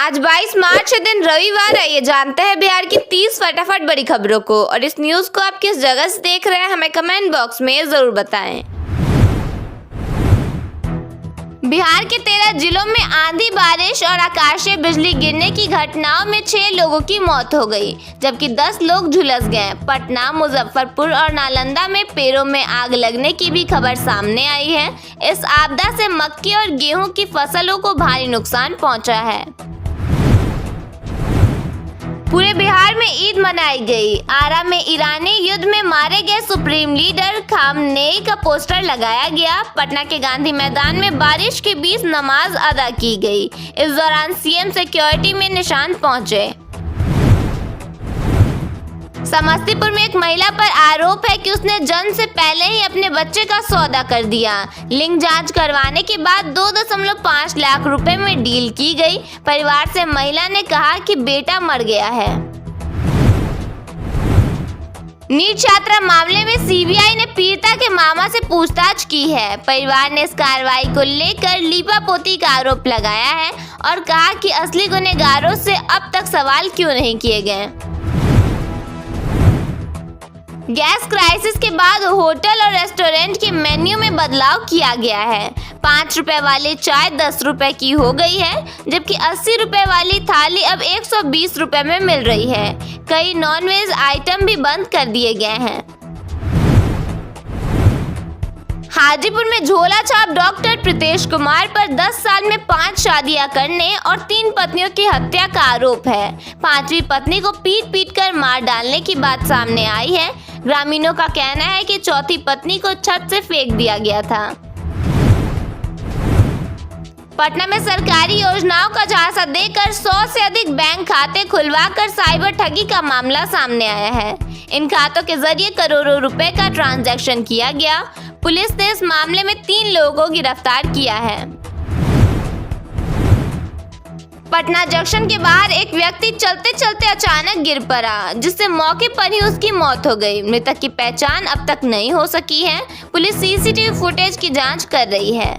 आज 22 मार्च है, दिन रविवार है। ये जानते हैं बिहार की 30 फटाफट बड़ी खबरों को, और इस न्यूज को आप किस जगह से देख रहे हैं हमें कमेंट बॉक्स में जरूर बताएं। बिहार के 13 जिलों में आंधी, बारिश और आकाशीय बिजली गिरने की घटनाओं में 6 लोगों की मौत हो गई, जबकि 10 लोग झुलस गए। पटना, मुजफ्फरपुर और नालंदा में पेड़ों में आग लगने की भी खबर सामने आई है। इस आपदा से मक्के और गेहूं की फसलों को भारी नुकसान पहुंचा है। पूरे बिहार में ईद मनाई गई। आरा में ईरानी युद्ध में मारे गए सुप्रीम लीडर खामनेई का पोस्टर लगाया गया। पटना के गांधी मैदान में बारिश के बीच नमाज अदा की गई। इस दौरान सीएम सिक्योरिटी में निशान पहुंचे। समस्तीपुर में एक महिला पर आरोप है कि उसने जन्म से पहले ही अपने बच्चे का सौदा कर दिया। लिंग जांच करवाने के बाद 2.5 लाख रुपए में डील की गई। परिवार से महिला ने कहा कि बेटा मर गया है। नीट छात्रा मामले में सीबीआई ने पीड़िता के मामा से पूछताछ की है। परिवार ने इस कार्रवाई को लेकर लीपापोती का आरोप लगाया है और कहा कि असली गुनहगारों से अब तक सवाल क्यों नहीं किए गए। गैस क्राइसिस के बाद होटल और रेस्टोरेंट के मेन्यू में बदलाव किया गया है। 5 रुपए वाली चाय 10 रुपए की हो गई है, जबकि 80 रुपए वाली थाली अब 120 रुपए में मिल रही है। कई नॉनवेज आइटम भी बंद कर दिए गए हैं। हाजीपुर में झोला छाप डॉक्टर प्रीतेश कुमार पर 10 साल में 5 शादियां करने और 3 पत्नियों की हत्या का आरोप है। 5वीं पत्नी को पीट कर मार डालने की बात सामने आई है। ग्रामीणों का कहना है कि 4थी पत्नी को छत से फेंक दिया गया था। पटना में सरकारी योजनाओं का झांसा देकर 100 से अधिक बैंक खाते खुलवाकर साइबर ठगी का मामला सामने आया है। इन खातों के जरिए करोड़ों रुपए का ट्रांजैक्शन किया गया। पुलिस ने इस मामले में 3 लोगों को गिरफ्तार किया है। पटना जंक्शन के बाहर एक व्यक्ति चलते चलते अचानक गिर पड़ा, जिससे मौके पर ही उसकी मौत हो गई। मृतक की पहचान अब तक नहीं हो सकी है। पुलिस सीसीटीवी फुटेज की जांच कर रही है।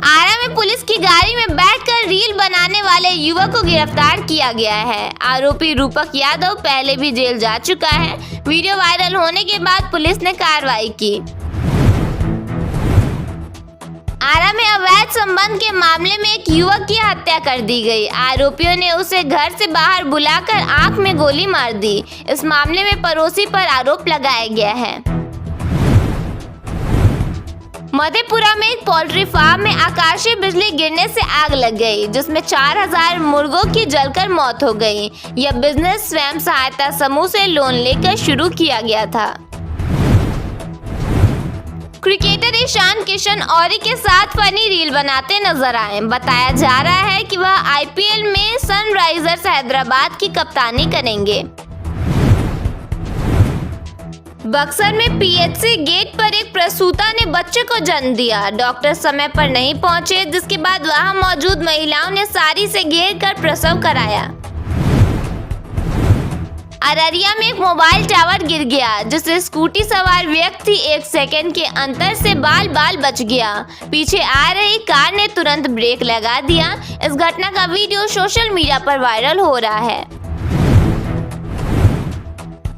आरा में पुलिस की गाड़ी में बैठकर रील बनाने वाले युवक को गिरफ्तार किया गया है। आरोपी रूपक यादव पहले भी जेल जा चुका है। वीडियो वायरल होने के बाद पुलिस ने कार्रवाई की। आरा में अवैध संबंध के मामले में एक युवक की हत्या कर दी गई। आरोपियों ने उसे घर से बाहर बुलाकर आंख में गोली मार दी। इस मामले में पड़ोसी पर आरोप लगाया गया है। मधेपुरा में एक पोल्ट्री फार्म में आकाशीय बिजली गिरने से आग लग गई, जिसमें 4000 मुर्गों की जलकर मौत हो गई। यह बिजनेस स्वयं सहायता समूह से लोन लेकर शुरू किया गया था। क्रिकेटर ईशान किशन औरी के साथ फनी रील बनाते नजर आए। बताया जा रहा है कि वह आईपीएल में सनराइजर्स हैदराबाद की कप्तानी करेंगे। बक्सर में पीएचसी गेट पर एक प्रसूता ने बच्चे को जन्म दिया। डॉक्टर समय पर नहीं पहुंचे, जिसके बाद वहां मौजूद महिलाओं ने साड़ी से घेर कर प्रसव कराया। अररिया में एक मोबाइल टावर गिर गया, जिससे स्कूटी सवार व्यक्ति 1 सेकंड के अंतर से बाल बच गया। पीछे आ रही कार ने तुरंत ब्रेक लगा दिया। इस घटना का वीडियो सोशल मीडिया पर वायरल हो रहा है।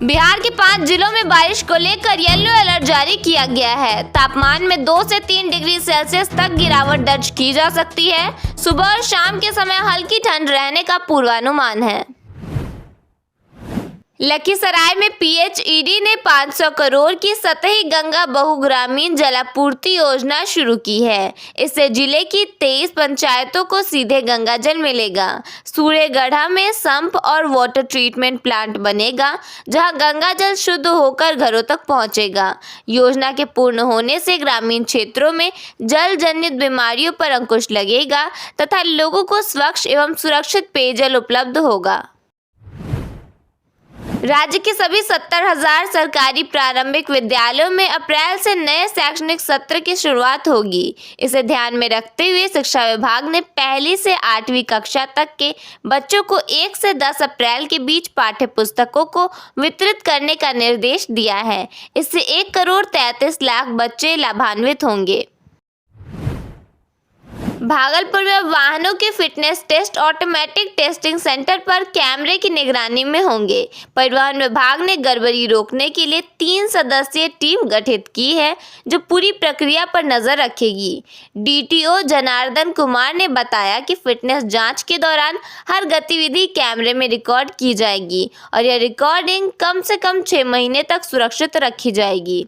बिहार के 5 जिलों में बारिश को लेकर येलो अलर्ट जारी किया गया है। तापमान में 2 से 3 डिग्री सेल्सियस तक गिरावट दर्ज की जा सकती है। सुबह और शाम के समय हल्की ठंड रहने का पूर्वानुमान है। लखीसराय में पीएचईडी ने 500 करोड़ की सतही गंगा बहुग्रामीण जलापूर्ति योजना शुरू की है। इससे जिले की 23 पंचायतों को सीधे गंगा जल मिलेगा। सूर्यगढ़ा में संप और वाटर ट्रीटमेंट प्लांट बनेगा, जहां गंगा जल शुद्ध होकर घरों तक पहुंचेगा। योजना के पूर्ण होने से ग्रामीण क्षेत्रों में जल जनित बीमारियों पर अंकुश लगेगा तथा लोगों को स्वच्छ एवं सुरक्षित पेयजल उपलब्ध होगा। राज्य के सभी 70,000 सरकारी प्रारंभिक विद्यालयों में अप्रैल से नए शैक्षणिक सत्र की शुरुआत होगी। इसे ध्यान में रखते हुए शिक्षा विभाग ने 1ली से 8वीं कक्षा तक के बच्चों को 1 से 10 अप्रैल के बीच पाठ्य पुस्तकों को वितरित करने का निर्देश दिया है। इससे 1 करोड़ 33 लाख बच्चे लाभान्वित होंगे। भागलपुर में वाहनों के fitness test automatic testing centre पर कैमरे की निगरानी में होंगे। परिवहन विभाग ने गड़बड़ी रोकने के लिए 3 सदस्यीय टीम गठित की है, जो पूरी प्रक्रिया पर नजर रखेगी। डीटीओ जनार्दन कुमार ने बताया कि फिटनेस जांच के दौरान हर गतिविधि कैमरे में रिकॉर्ड की जाएगी और यह रिकॉर्डिंग कम से कम 6 महीने तक सुरक्षित रखी जाएगी।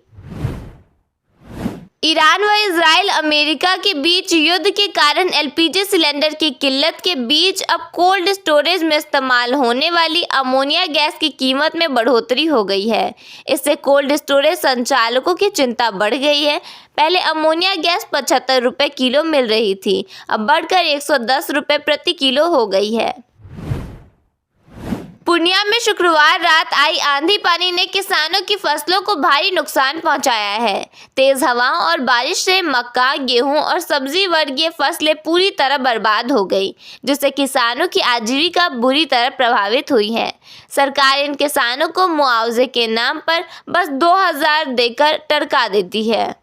ईरान व इजराइल अमेरिका के बीच युद्ध के कारण एलपीजी सिलेंडर की किल्लत के बीच अब कोल्ड स्टोरेज में इस्तेमाल होने वाली अमोनिया गैस की कीमत में बढ़ोतरी हो गई है। इससे कोल्ड स्टोरेज संचालकों की चिंता बढ़ गई है। पहले अमोनिया गैस 75 रुपये किलो मिल रही थी, अब बढ़कर 110 रुपये प्रति किलो हो गई है। पूर्णिया में शुक्रवार रात आई आंधी पानी ने किसानों की फसलों को भारी नुकसान पहुंचाया है। तेज हवाओं और बारिश से मक्का, गेहूं और सब्जी वर्गीय फसलें पूरी तरह बर्बाद हो गई, जिससे किसानों की आजीविका बुरी तरह प्रभावित हुई है। सरकार इन किसानों को मुआवजे के नाम पर बस 2000 देकर टरका देती है।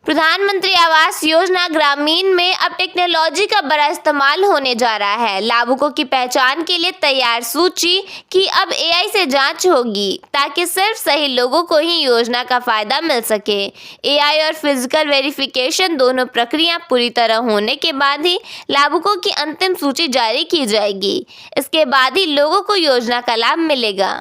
प्रधानमंत्री आवास योजना ग्रामीण में अब टेक्नोलॉजी का बड़ा इस्तेमाल होने जा रहा है। लाभुकों की पहचान के लिए तैयार सूची की अब एआई से जांच होगी, ताकि सिर्फ सही लोगों को ही योजना का फायदा मिल सके। एआई और फिजिकल वेरिफिकेशन दोनों प्रक्रिया पूरी तरह होने के बाद ही लाभुकों की अंतिम सूची जारी की जाएगी। इसके बाद ही लोगों को योजना का लाभ मिलेगा।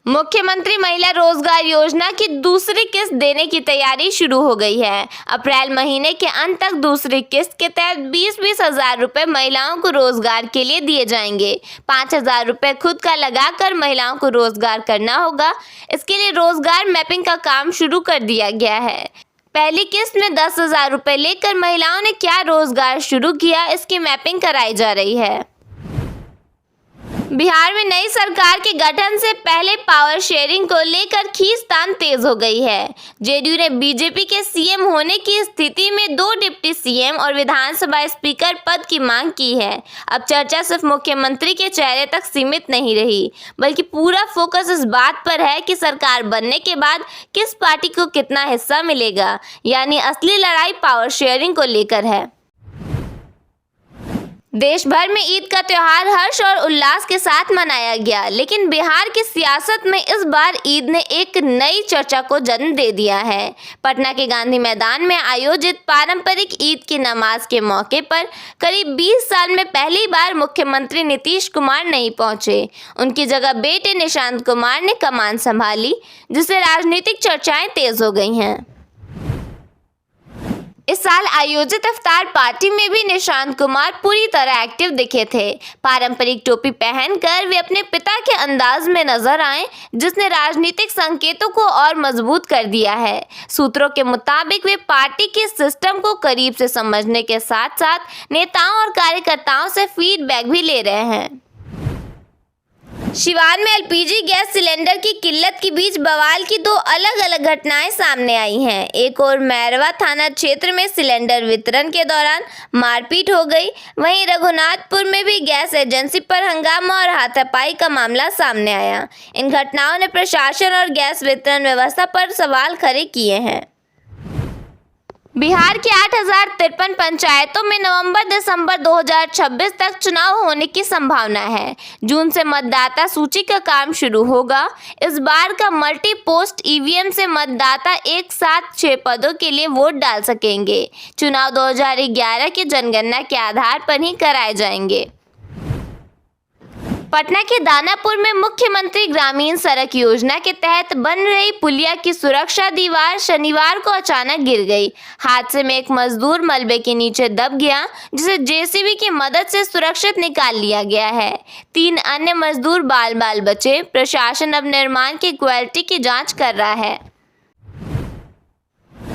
मुख्यमंत्री महिला रोजगार योजना की दूसरी किस्त देने की तैयारी शुरू हो गई है। अप्रैल महीने के अंत तक दूसरी किस्त के तहत 20-20 हजार रुपये महिलाओं को रोजगार के लिए दिए जाएंगे। 5,000 रुपये खुद का लगाकर महिलाओं को रोजगार करना होगा। इसके लिए रोजगार मैपिंग का काम शुरू कर दिया गया है। पहली किस्त में 10,000 रुपये लेकर महिलाओं ने क्या रोजगार शुरू किया, इसकी मैपिंग कराई जा रही है। बिहार में नई सरकार के गठन से पहले पावर शेयरिंग को लेकर खींचतान तेज हो गई है। जेडीयू ने बीजेपी के सीएम होने की स्थिति में 2 डिप्टी सीएम और विधानसभा स्पीकर पद की मांग की है। अब चर्चा सिर्फ मुख्यमंत्री के चेहरे तक सीमित नहीं रही, बल्कि पूरा फोकस इस बात पर है कि सरकार बनने के बाद किस पार्टी को कितना हिस्सा मिलेगा, यानी असली लड़ाई पावर शेयरिंग को लेकर है। देश भर में ईद का त्योहार हर्ष और उल्लास के साथ मनाया गया, लेकिन बिहार की सियासत में इस बार ईद ने एक नई चर्चा को जन्म दे दिया है। पटना के गांधी मैदान में आयोजित पारंपरिक ईद की नमाज के मौके पर करीब 20 साल में पहली बार मुख्यमंत्री नीतीश कुमार नहीं पहुंचे। उनकी जगह बेटे निशांत कुमार ने कमान संभाली, जिससे राजनीतिक चर्चाएं तेज हो गई हैं। इस साल आयोजित इफ्तार पार्टी में भी निशांत कुमार पूरी तरह एक्टिव दिखे थे। पारंपरिक टोपी पहनकर वे अपने पिता के अंदाज में नजर आए, जिसने राजनीतिक संकेतों को और मजबूत कर दिया है। सूत्रों के मुताबिक वे पार्टी के सिस्टम को करीब से समझने के साथ साथ नेताओं और कार्यकर्ताओं से फीडबैक भी ले रहे हैं। सिवान में एलपीजी गैस सिलेंडर की किल्लत के बीच बवाल की 2 अलग अलग घटनाएं सामने आई हैं। एक और मैरवा थाना क्षेत्र में सिलेंडर वितरण के दौरान मारपीट हो गई, वहीं रघुनाथपुर में भी गैस एजेंसी पर हंगामा और हाथापाई का मामला सामने आया। इन घटनाओं ने प्रशासन और गैस वितरण व्यवस्था पर सवाल खड़े किए हैं। बिहार की 8,053 पंचायतों में नवंबर-दिसंबर 2026 तक चुनाव होने की संभावना है। जून से मतदाता सूची का काम शुरू होगा। इस बार का मल्टी पोस्ट ईवीएम से मतदाता एक साथ 6 पदों के लिए वोट डाल सकेंगे। चुनाव 2011 की जनगणना के आधार पर ही कराए जाएंगे। पटना के दानापुर में मुख्यमंत्री ग्रामीण सड़क योजना के तहत बन रही पुलिया की सुरक्षा दीवार शनिवार को अचानक गिर गई। हादसे में एक मजदूर मलबे के नीचे दब गया, जिसे जेसीबी की मदद से सुरक्षित निकाल लिया गया है। 3 अन्य मजदूर बाल बचे। प्रशासन अब निर्माण की क्वालिटी की जांच कर रहा है।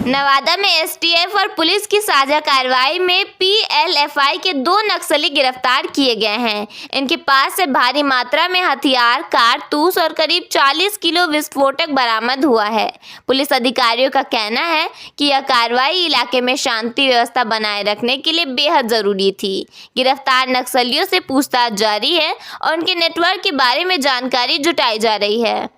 नवादा में एसटीएफ और पुलिस की साझा कार्रवाई में पीएलएफआई के 2 नक्सली गिरफ्तार किए गए हैं। इनके पास से भारी मात्रा में हथियार, कारतूस और करीब 40 किलो विस्फोटक बरामद हुआ है। पुलिस अधिकारियों का कहना है कि यह कार्रवाई इलाके में शांति व्यवस्था बनाए रखने के लिए बेहद जरूरी थी। गिरफ्तार नक्सलियों से पूछताछ जारी है और उनके नेटवर्क के बारे में जानकारी जुटाई जा रही है।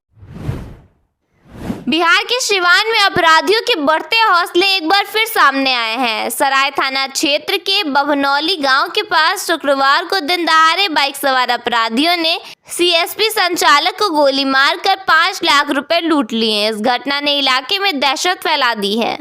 बिहार के सिवान में अपराधियों के बढ़ते हौसले एक बार फिर सामने आए हैं। सराय थाना क्षेत्र के बभनौली गांव के पास शुक्रवार को दिन दहाड़े बाइक सवार अपराधियों ने सीएसपी संचालक को गोली मारकर 5 लाख रुपए लूट लिए। इस घटना ने इलाके में दहशत फैला दी है।